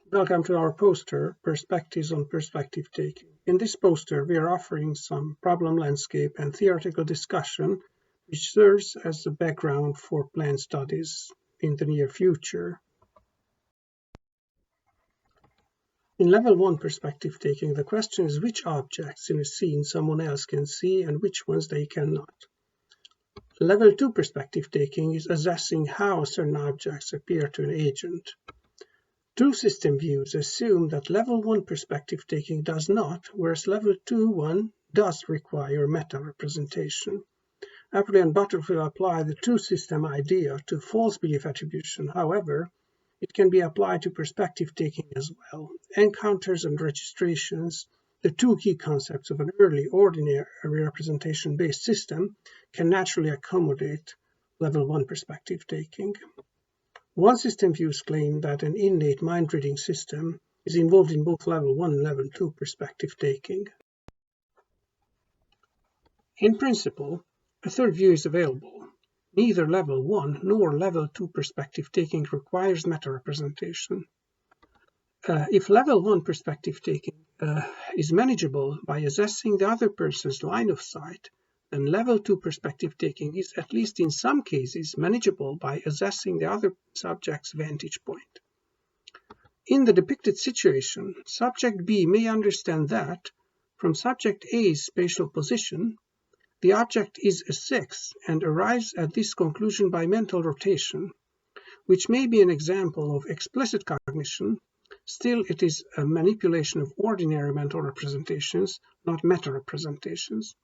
Welcome to our poster, Perspectives on Perspective Taking. In this poster, we are offering some problem landscape and theoretical discussion, which serves as the background for planned studies in the near future. In Level 1 perspective taking, the question is which objects in a scene someone else can see and which ones they cannot. Level 2 perspective taking is assessing how certain objects appear to an agent. Two system views assume that Level 1 perspective taking does not, whereas Level 2 does require meta-representation. Appley and Butterfield apply the two-system idea to false belief attribution. However, it can be applied to perspective taking as well. Encounters and registrations, the two key concepts of an early ordinary representation-based system, can naturally accommodate Level 1 perspective taking. One system views claim that an innate mind-reading system is involved in both Level 1 and Level 2 perspective taking. In principle, a third view is available. Neither Level 1 nor Level 2 perspective taking requires meta-representation. If Level 1 perspective taking is manageable by assessing the other person's line of sight, then Level 2 perspective taking is, at least in some cases, manageable by assessing the other subject's vantage point. In the depicted situation, Subject B may understand that, from Subject A's spatial position, the object is a 6 and arrives at this conclusion by mental rotation, which may be an example of explicit cognition. Still, it is a manipulation of ordinary mental representations, not meta-representations.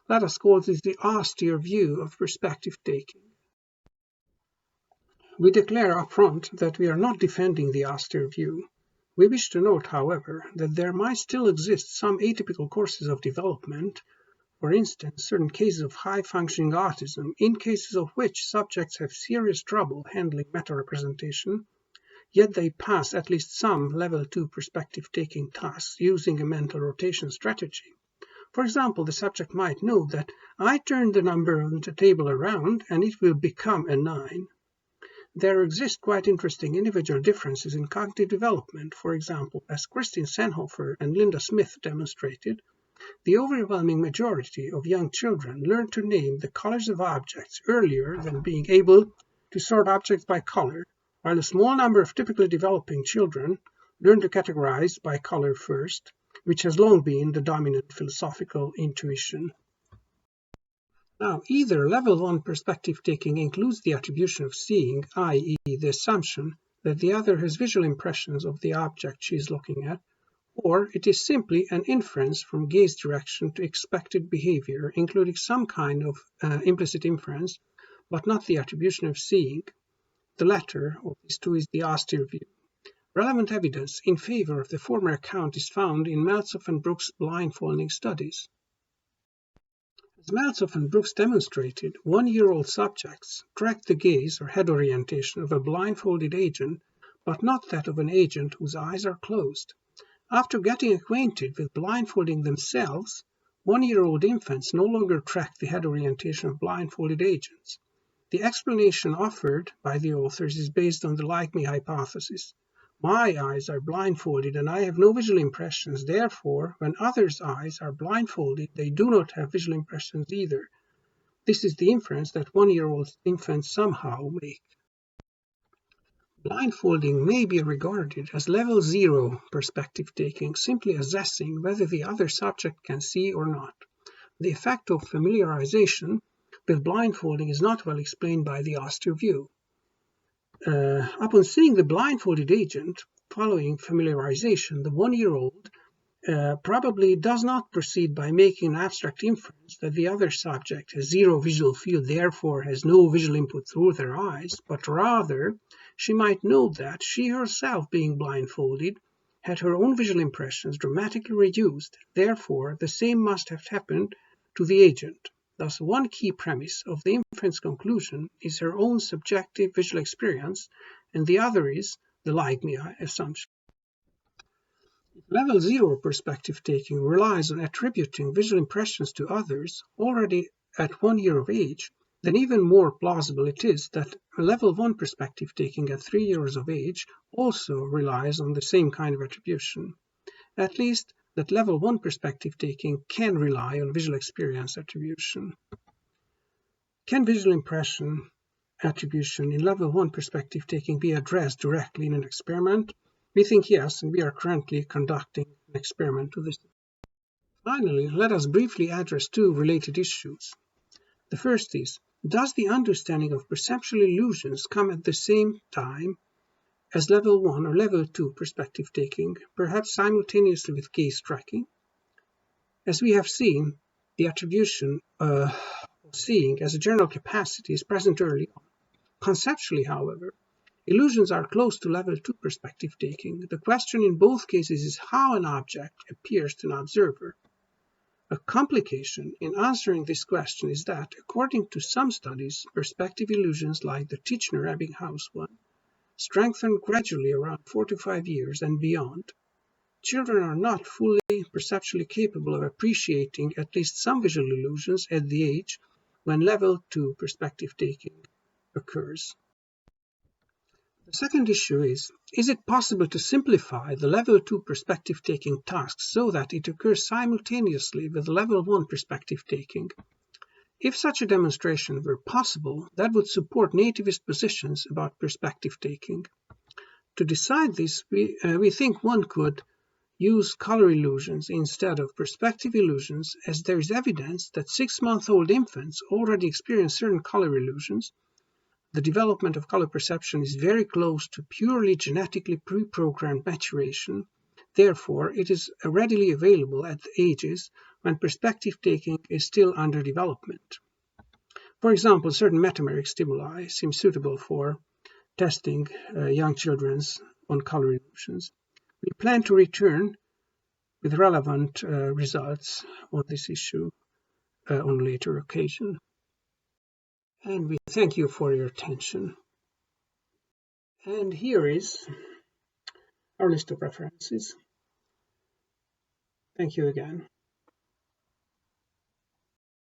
Let us call this the austere view of perspective taking. We declare upfront that we are not defending the austere view. We wish to note, however, that there might still exist some atypical courses of development, for instance, certain cases of high-functioning autism, in cases of which subjects have serious trouble handling meta-representation, yet they pass at least some Level 2 perspective-taking tasks using a mental rotation strategy. For example, the subject might know that I turn the number on the table around and it will become a 9. There exist quite interesting individual differences in cognitive development. For example, as Christine Senhofer and Linda Smith demonstrated, the overwhelming majority of young children learn to name the colors of objects earlier than being able to sort objects by color, while a small number of typically developing children learn to categorize by color first, which has long been the dominant philosophical intuition. Now, either Level 1 perspective taking includes the attribution of seeing, i.e. the assumption that the other has visual impressions of the object she is looking at, or it is simply an inference from gaze direction to expected behavior, including some kind of implicit inference, but not the attribution of seeing. The latter of these two is the austere view. Relevant evidence in favor of the former account is found in Meltzoff and Brooks' blindfolding studies. As Meltzoff and Brooks demonstrated, 1-year-old subjects track the gaze or head orientation of a blindfolded agent, but not that of an agent whose eyes are closed. After getting acquainted with blindfolding themselves, 1-year-old infants no longer track the head orientation of blindfolded agents. The explanation offered by the authors is based on the like-me hypothesis. My eyes are blindfolded and I have no visual impressions. Therefore, when others' eyes are blindfolded, they do not have visual impressions either. This is the inference that 1-year-old infants somehow make. Blindfolding may be regarded as Level 0 perspective taking, simply assessing whether the other subject can see or not. The effect of familiarization with blindfolding is not well explained by the austere view. Upon seeing the blindfolded agent, following familiarization, the 1-year-old probably does not proceed by making an abstract inference that the other subject has zero visual field, therefore has no visual input through their eyes, but rather she might know that she herself, being blindfolded, had her own visual impressions dramatically reduced. Therefore, the same must have happened to the agent. Thus, one key premise of the inference conclusion is her own subjective visual experience, and the other is the like-me assumption. Level 0 perspective taking relies on attributing visual impressions to others already at 1 year of age. then even more plausible it is that level 1 perspective taking at 3 years of age also relies on the same kind of attribution. At least that level 1 perspective taking can rely on visual experience attribution. Can visual impression attribution in level 1 perspective taking be addressed directly in an experiment? We think yes, and we are currently conducting an experiment to this. Finally, let us briefly address two related issues. The first is, does the understanding of perceptual illusions come at the same time as level 1 or level 2 perspective taking, perhaps simultaneously with gaze tracking? As we have seen, the attribution of seeing as a general capacity is present early on. Conceptually, however, illusions are close to level 2 perspective taking. The question in both cases is how an object appears to an observer. A complication in answering this question is that, according to some studies, perspective illusions like the Titchener-Ebbinghaus one strengthen gradually around 4 to 5 years and beyond. Children are not fully perceptually capable of appreciating at least some visual illusions at the age when level 2 perspective taking occurs. The second issue is it possible to simplify the level 2 perspective taking task so that it occurs simultaneously with level 1 perspective taking? If such a demonstration were possible, that would support nativist positions about perspective taking. To decide this, we think one could use color illusions instead of perspective illusions, as there is evidence that 6-month-old infants already experience certain color illusions. The development of color perception is very close to purely genetically pre-programmed maturation. Therefore, it is readily available at ages when perspective taking is still under development. For example, certain metameric stimuli seem suitable for testing young children's on color illusions. We plan to return with relevant results on this issue on a later occasion. And we thank you for your attention. And here is our list of references. Thank you again.